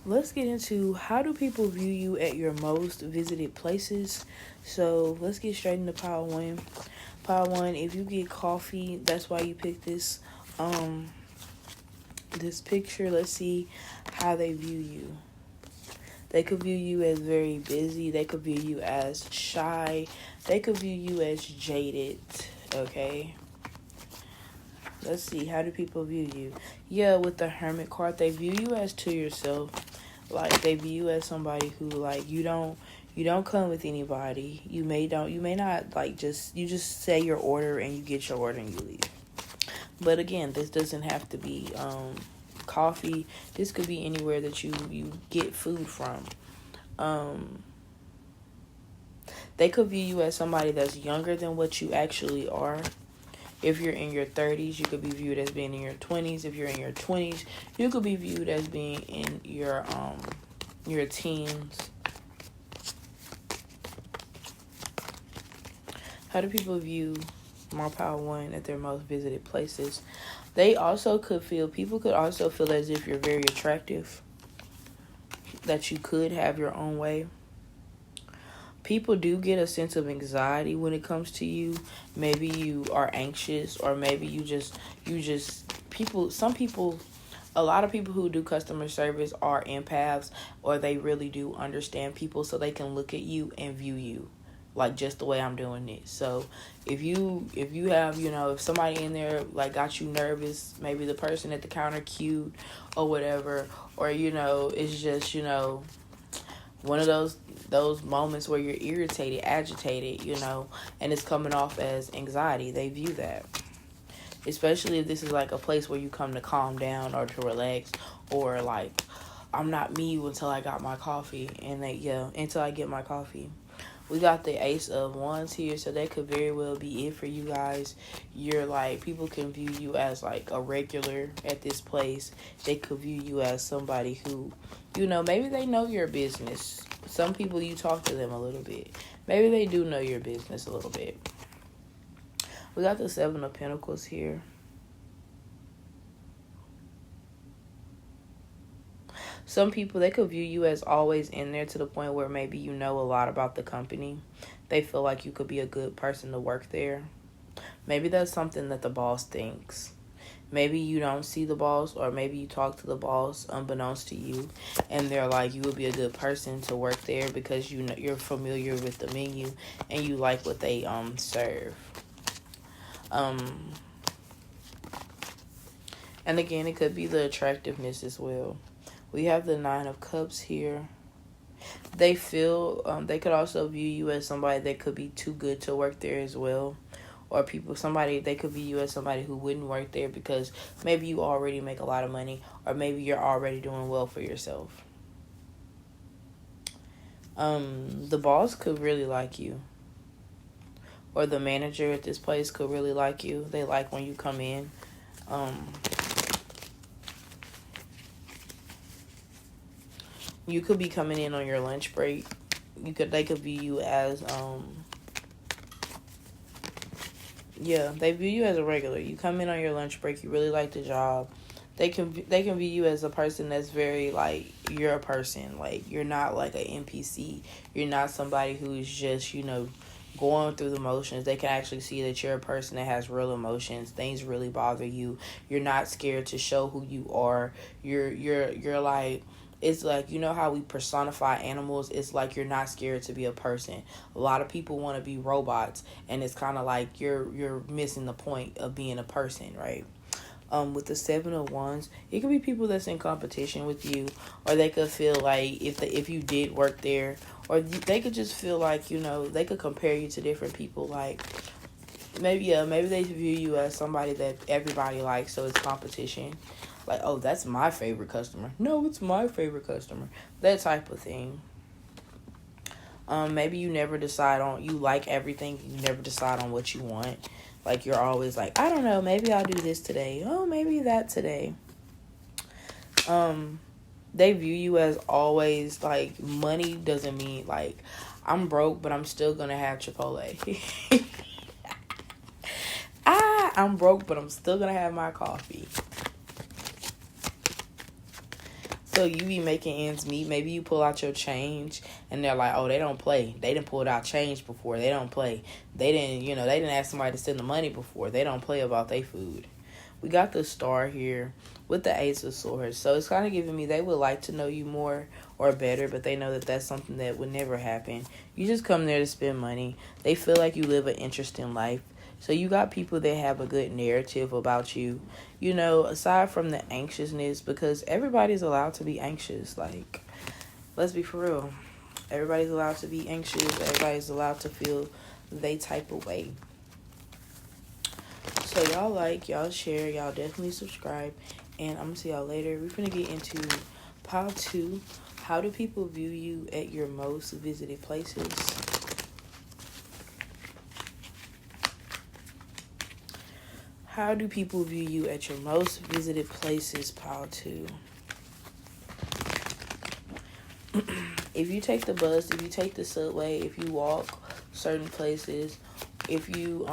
let's get into how do people view you at your most visited places. So let's get straight into pile one. Pile one, if you get coffee, that's why you picked this picture. Let's see how they view you. They could view you as very busy. They could view you as shy. They could view you as jaded. Okay. Let's see. How do people view you? Yeah, with the Hermit card, they view you as to yourself. Like, they view you as somebody who, like, you don't come with anybody. You may not, like, you just say your order and you get your order and you leave. But again, this doesn't have to be coffee. This could be anywhere that you get food from. They could view you as somebody that's younger than what you actually are. If you're in your 30s, you could be viewed as being in your 20s. If you're in your 20s, you could be viewed as being in your teens. How do people view my power one at their most visited places? People could also feel as if you're very attractive, that you could have your own way. People do get a sense of anxiety when it comes to you. Maybe you are anxious, or maybe a lot of people who do customer service are empaths, or they really do understand people, so they can look at you and view you like just the way I'm doing it. So if you have, if somebody in there like got you nervous, maybe the person at the counter cute or whatever, or it's just one of those moments where you're irritated, agitated, and it's coming off as anxiety. They view that. Especially if this is like a place where you come to calm down or to relax, or like, I'm not me until I got my coffee, until I get my coffee. We got the Ace of Wands here, so that could very well be it for you guys. You're like, people can view you as like a regular at this place. They could view you as somebody who, maybe they know your business. Some people, you talk to them a little bit. Maybe they do know your business a little bit. We got the Seven of Pentacles here. Some people, they could view you as always in there, to the point where maybe you know a lot about the company. They feel like you could be a good person to work there. Maybe that's something that the boss thinks. Maybe you don't see the boss, or maybe you talk to the boss unbeknownst to you, and they're like, you would be a good person to work there because you're familiar with the menu and you like what they serve. And again, it could be the attractiveness as well. We have the Nine of Cups here. They could also view you as somebody that could be too good to work there as well. Or they could view you as somebody who wouldn't work there because maybe you already make a lot of money, or maybe you're already doing well for yourself. The boss could really like you. Or the manager at this place could really like you. They like when you come in. You could be coming in on your lunch break. They could view you as they view you as a regular. You come in on your lunch break, you really like the job. They can view you as a person that's very, like, you're a person. Like, you're not like an NPC. You're not somebody who's just, going through the motions. They can actually see that you're a person that has real emotions. Things really bother you. You're not scared to show who you are. You're like, it's like, how we personify animals? It's like you're not scared to be a person. A lot of people want to be robots, and it's kind of like you're missing the point of being a person, right? With the Seven of Wands, it could be people that's in competition with you, or they could feel like if you did work there, or they could just feel like, they could compare you to different people. Like, maybe they view you as somebody that everybody likes, so it's competition. Like, oh, that's my favorite customer. No, it's my favorite customer. That type of thing. Maybe you never you like everything. You never decide on what you want. Like, you're always like, I don't know, maybe I'll do this today. Oh, maybe that today. They view you as always, like, money doesn't mean, like, I'm broke, but I'm still going to have Chipotle. I'm broke, but I'm still going to have my coffee. So you be making ends meet. Maybe you pull out your change and they're like, oh, they don't play. They didn't pull out change before. They don't play. They didn't ask somebody to send the money before. They don't play about their food. We got the star here with the Ace of Swords. So it's kind of giving me they would like to know you more or better, but they know that that's something that would never happen. You just come there to spend money. They feel like you live an interesting life. So you got people that have a good narrative about you, aside from the anxiousness, because everybody's allowed to be anxious. Like, let's be for real. Everybody's allowed to be anxious. Everybody's allowed to feel they type of way. So y'all like, y'all share, y'all definitely subscribe. And I'm going to see y'all later. We're going to get into pile 2. How do people view you at your most visited places? How do people view you at your most visited places, pile 2? If you take the bus, if you take the subway, if you walk certain places, if you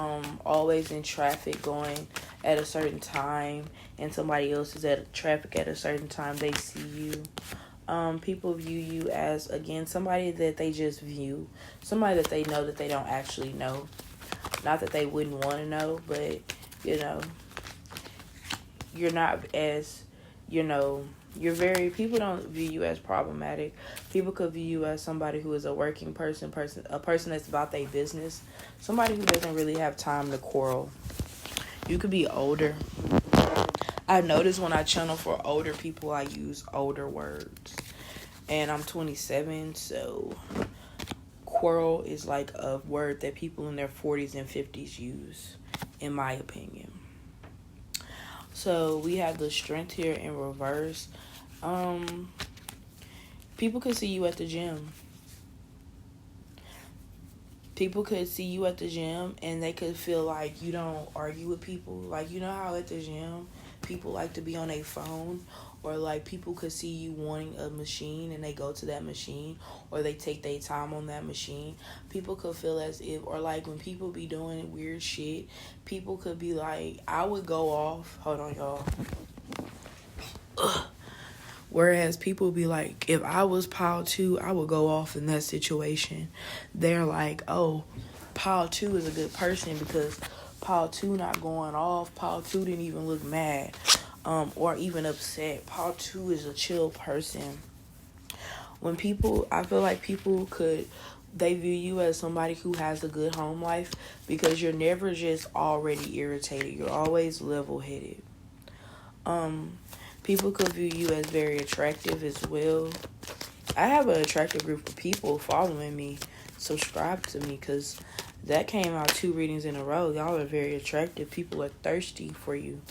always in traffic going at a certain time and somebody else is at traffic at a certain time, they see you. People view you as, again, somebody that they just view. Somebody that they know that they don't actually know. Not that they wouldn't want to know, but you're not as, people don't view you as problematic. People could view you as somebody who is a working person, a person that's about their business, somebody who doesn't really have time to quarrel. You could be older. I notice when I channel for older people, I use older words. And I'm 27, so quarrel is like a word that people in their 40s and 50s use, in my opinion. So we have the Strength here in reverse. People could see you at the gym. People could see you at the gym and they could feel like you don't argue with people. Like, how at the gym people like to be on a phone, or like people could see you wanting a machine and they go to that machine, or they take their time on that machine. People could feel as if, or like when people be doing weird shit, people could be like, I would go off. Hold on, y'all. Whereas people be like, if I was pile 2, I would go off in that situation. They're like, oh, pile 2 is a good person because pile 2 not going off. Pile 2 didn't even look mad or even upset. Pile 2 is a chill person. I feel like people they view you as somebody who has a good home life because you're never just already irritated. You're always level-headed. People could view you as very attractive as well. I have an attractive group of people following me. Subscribe to me because that came out 2 readings in a row. Y'all are very attractive. People are thirsty for you.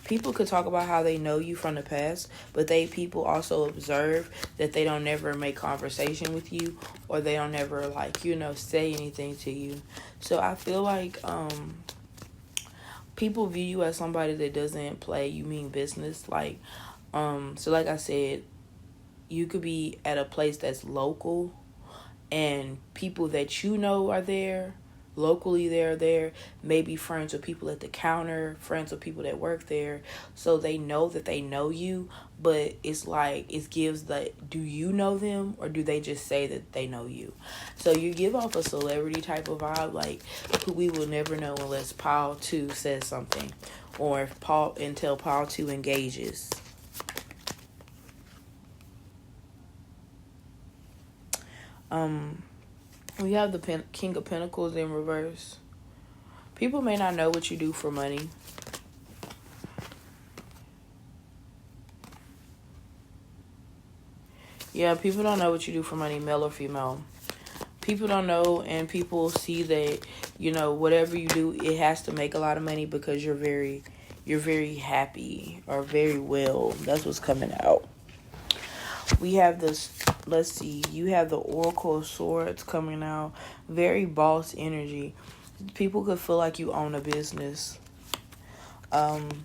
People could talk about how they know you from the past, but people also observe that they don't never make conversation with you, or they don't never say anything to you. So I feel like people view you as somebody that doesn't play. You mean business. So like I said, you could be at a place that's local and people that are there. Locally, they're there. Maybe friends with people at the counter, friends with people that work there. So they know that they know you, but it's like it gives do you know them or do they just say that they know you? So you give off a celebrity type of vibe, like who we will never know unless pile 2 says something, or until pile 2 engages. We have the King of Pentacles in reverse. People may not know what you do for money. Yeah, people don't know what you do for money, male or female. People don't know, and people see that, whatever you do, it has to make a lot of money because you're very happy or very well. That's what's coming out. We have this, let's see, you have the Oracle of Swords coming out. Very boss energy. People could feel like you own a business.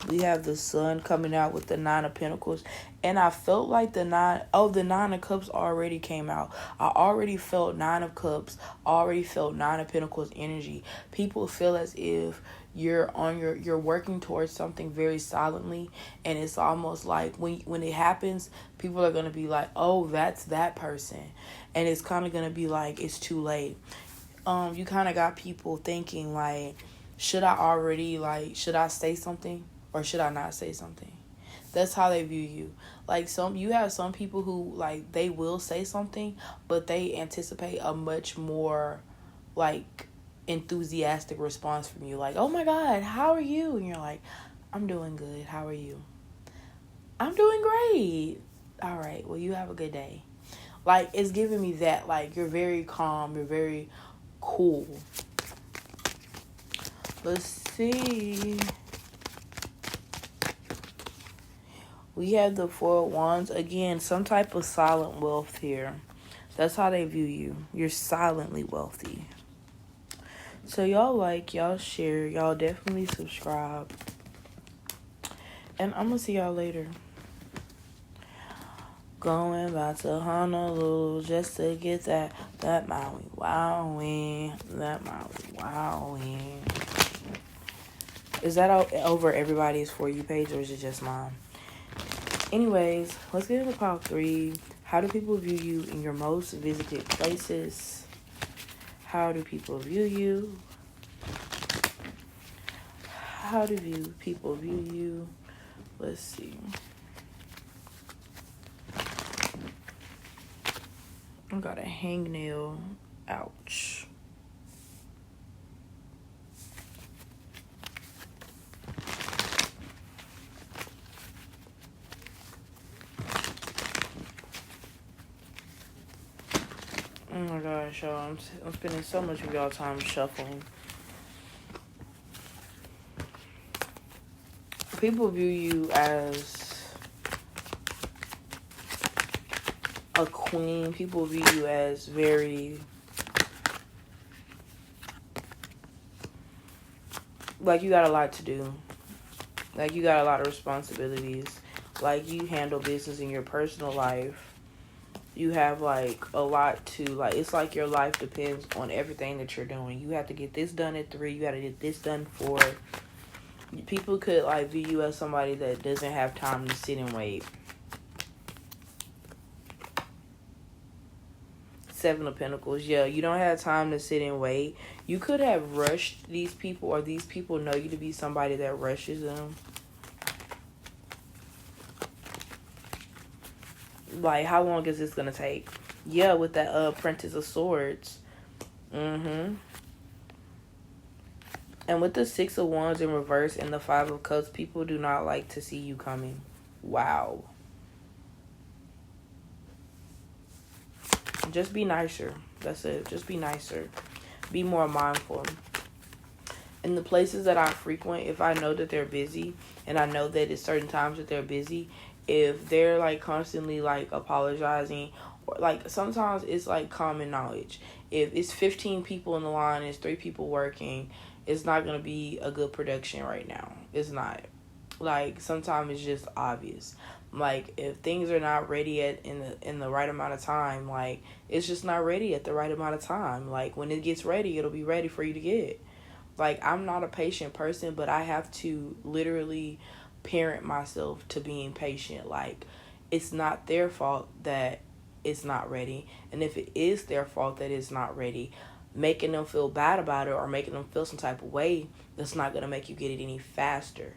We have the sun coming out with the Nine of Pentacles. And I felt like the Nine of Cups already came out. I already felt Nine of Cups, already felt Nine of Pentacles energy. People feel as if you're working towards something very silently, and it's almost like when it happens, people are gonna be like, oh, that's that person, and it's kind of gonna be like it's too late. You kind of got people thinking like, should I say something or should I not say something? That's how they view you. Like you have some people who like they will say something, but they anticipate a much more like enthusiastic response from you. Like, oh my God, how are you? And you're like, I'm doing good. How are you? I'm doing great. All right. Well, you have a good day. Like, it's giving me that. Like, you're very calm. You're very cool. Let's see. We have the Four of Wands. Again, some type of silent wealth here. That's how they view you. You're silently wealthy. So y'all like, y'all share, y'all definitely subscribe. And I'm going to see y'all later. Going back to Honolulu just to get that Maui Wowie. That Maui Wowie. Is that over everybody's For You page, or is it just mine? Anyways, let's get into pile 3. How do people view you in your most visited places? How do people view you? How do people view you? Let's see. I got a hangnail. Ouch. Oh my gosh, y'all. I'm spending so much of y'all time shuffling. People view you as a queen. People view you as very, like, you got a lot to do. Like, you got a lot of responsibilities. Like, you handle business in your personal life. You have, like, a lot to, like, it's like your life depends on everything that you're doing. You have to get this done at 3. You got to get this done 4. People could, like, view you as somebody that doesn't have time to sit and wait. 7 of Pentacles. Yeah, you don't have time to sit and wait. You could have rushed these people, or these people know you to be somebody that rushes them. Like, how long is this going to take? Yeah, with that Princess of Swords. And with the 6 of Wands in reverse and the 5 of Cups, people do not like to see you coming. Wow. Just be nicer. That's it. Just be nicer. Be more mindful. In the places that I frequent, if I know that they're busy, and I know that it's certain times that they're busy, if they're, like, constantly, like, apologizing, or, like, sometimes it's, like, common knowledge. If it's 15 people in the line, it's 3 people working, it's not going to be a good production right now. It's not. Like, sometimes it's just obvious. Like, if things are not ready in the right amount of time, like, it's just not ready at the right amount of time. Like, when it gets ready, it'll be ready for you to get. Like, I'm not a patient person, but I have to literally parent myself to being patient. Like, it's not their fault that it's not ready. And if it is their fault that it's not ready, making them feel bad about it or making them feel some type of way, that's not going to make you get it any faster,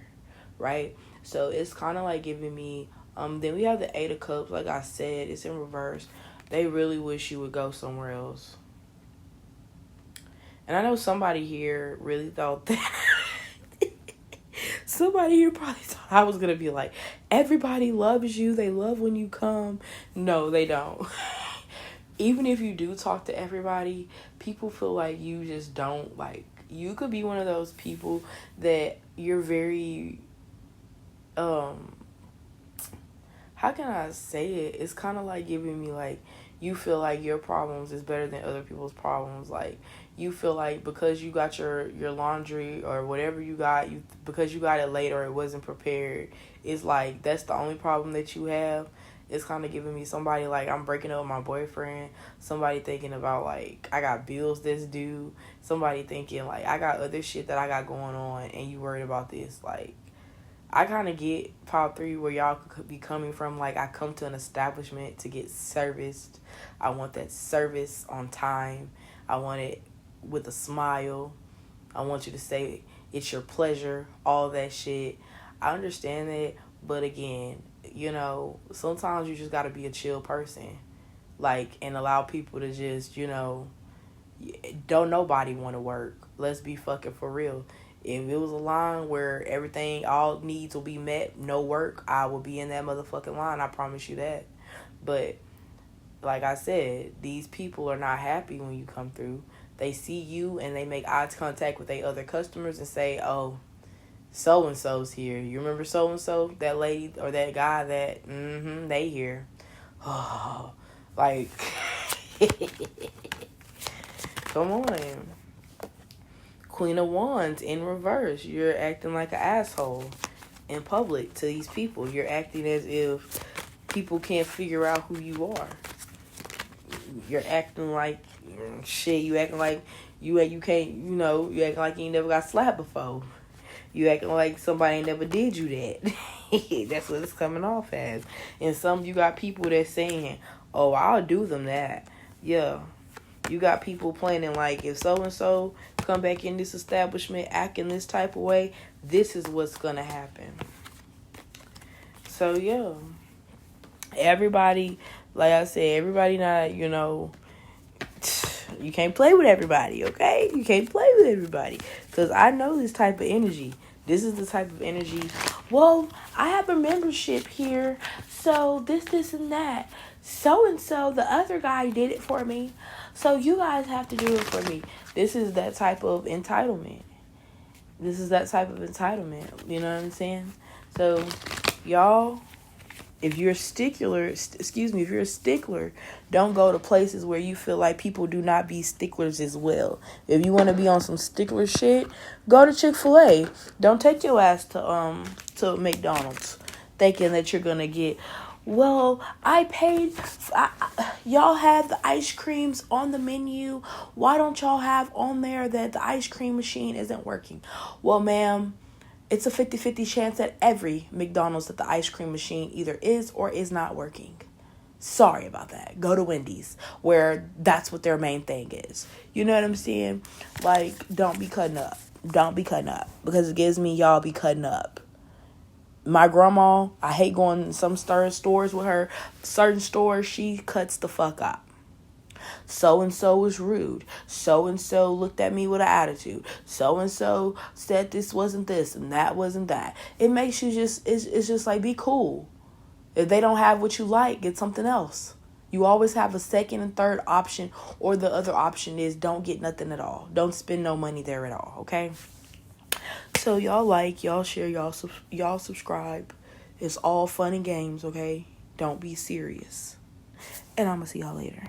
right? So it's kind of like giving me, then we have the 8 of Cups. Like I said, it's in reverse. They really wish you would go somewhere else. And I know somebody here really thought that, somebody here probably thought I was going to be like, everybody loves you. They love when you come. No, they don't. Even if you do talk to everybody, people feel like you just don't, like, you could be one of those people that you're very, how how can I say it? It's kind of like giving me like, you feel like your problems is better than other people's problems. Like, you feel like because you got your laundry or whatever you got, because you got it late or it wasn't prepared, it's like that's the only problem that you have. It's kind of giving me somebody like I'm breaking up with my boyfriend, somebody thinking about like I got bills that's due, somebody thinking like I got other shit that I got going on and you worried about this. Like, I kind of get part 3 where y'all could be coming from. Like, I come to an establishment to get serviced. I want that service on time. I want it with a smile. I want you to say it's your pleasure, all that shit. I understand that, but again, you know, sometimes you just got to be a chill person. Like, and allow people to just, you know, don't nobody want to work. Let's be fucking for real. If it was a line where everything, all needs will be met, no work, I will be in that motherfucking line. I promise you that. But like I said, these people are not happy when you come through. They see you and they make eye contact with their other customers and say, oh, so-and-so's here. You remember so-and-so? That lady or that guy that, they here. Oh, like, come on. Queen of Wands in reverse. You're acting like an asshole in public to these people. You're acting as if people can't figure out who you are. You're acting like shit. You acting like you can't, you know, you acting like you ain't never got slapped before. You acting like somebody ain't never did you that. That's what it's coming off as. And some, you got people that's saying, oh, I'll do them that. Yeah. You got people planning like, if so-and-so come back in this establishment acting this type of way, this is what's going to happen. So, yeah. Everybody, like I said, everybody not, you know, you can't play with everybody, okay? You can't play with everybody. Because I know this type of energy. This is the type of energy, well, I have a membership here, so this, and that. So-and-so, the other guy did it for me, so you guys have to do it for me. This is that type of entitlement. You know what I'm saying? So, y'all, if you're a stickler, don't go to places where you feel like people do not be sticklers as well. If you want to be on some stickler shit, go to Chick-fil-A. Don't take your ass to McDonald's thinking that you're going to get, well, I paid, y'all have the ice creams on the menu. Why don't y'all have on there that the ice cream machine isn't working? Well, ma'am, it's a 50-50 chance at every McDonald's that the ice cream machine either is or is not working. Sorry about that. Go to Wendy's, where that's what their main thing is. You know what I'm saying? Like, don't be cutting up. Because it gives me y'all be cutting up. My grandma, I hate going in some stores with her. Certain stores, she cuts the fuck up. So-and-so was rude. So-and-so looked at me with an attitude. So-and-so said this wasn't this and that wasn't that. It makes you it's just like, be cool. If they don't have what you like, get something else. You always have a second and third option, or the other option is don't get nothing at all. Don't spend no money there at all, okay? So y'all like, y'all share, y'all subscribe. It's all fun and games, okay? Don't be serious. And I'm going to see y'all later.